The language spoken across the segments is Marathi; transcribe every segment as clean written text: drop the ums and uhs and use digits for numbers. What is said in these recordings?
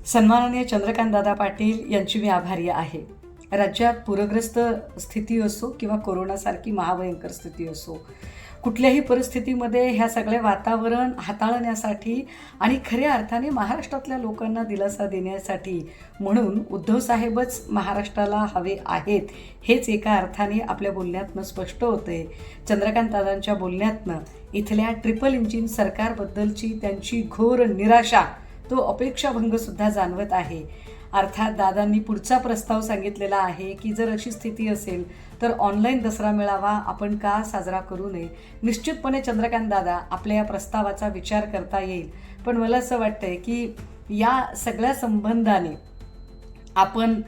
सन्माननीय चंद्रकांतदादा पाटील यांची मी आभारी आहे. राज्यात पूरग्रस्त स्थिती असो किंवा कोरोनासारखी महाभयंकर स्थिती असो, कुठल्याही परिस्थितीमध्ये ह्या सगळे वातावरण हाताळण्यासाठी आणि खऱ्या अर्थाने महाराष्ट्रातल्या लोकांना दिलासा देण्यासाठी म्हणून उद्धवसाहेबच महाराष्ट्राला हवे आहेत हेच एका अर्थाने आपल्या बोलण्यातनं स्पष्ट होते. चंद्रकांतदादांच्या बोलण्यातनं इथल्या ट्रिपल इंजिन सरकारबद्दलची त्यांची घोर निराशा, तो अपेक्षाभंगसुद्धा जाणवत आहे. अर्थात दादांनी पुढचा प्रस्ताव सांगितलेला आहे की जर अशी स्थिती असेल तर ऑनलाईन दसरा मेळावा आपण का साजरा करू नये. निश्चितपणे चंद्रकांत दादा आपल्या या प्रस्तावाचा विचार करता येईल, पण मला असं वाटतंय की या सगळ्या संबंधाने आपण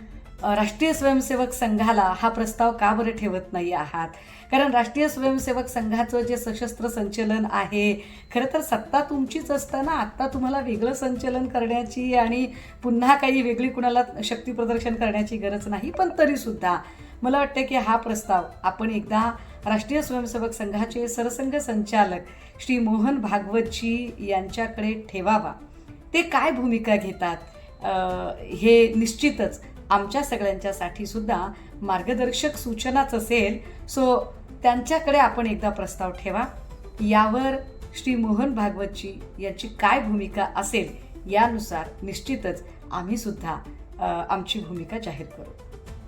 राष्ट्रीय स्वयंसेवक संघाला हा प्रस्ताव का बरं ठेवत नाही आहात. कारण राष्ट्रीय स्वयंसेवक संघाचं जे सशस्त्र संचलन आहे, खरं तर सत्ता तुमचीच असताना आत्ता तुम्हाला वेगळं संचलन करण्याची आणि पुन्हा काही वेगळी कुणाला शक्ती प्रदर्शन करण्याची गरज नाही. पण तरीसुद्धा मला वाटतं की हा प्रस्ताव आपण एकदा राष्ट्रीय स्वयंसेवक संघाचे सरसंघ संचालक श्री मोहन भागवतजी यांच्याकडे ठेवावा. ते काय भूमिका घेतात हे निश्चितच आमच्या सगळ्यांच्यासाठी सुद्धा मार्गदर्शक सूचनाच असेल. सो त्यांच्याकडे आपण एकदा प्रस्ताव ठेवा. यावर श्री मोहन भागवतजी यांची काय भूमिका असेल यानुसार निश्चितच आम्ही सुद्धा आमची भूमिका जाहीर करू.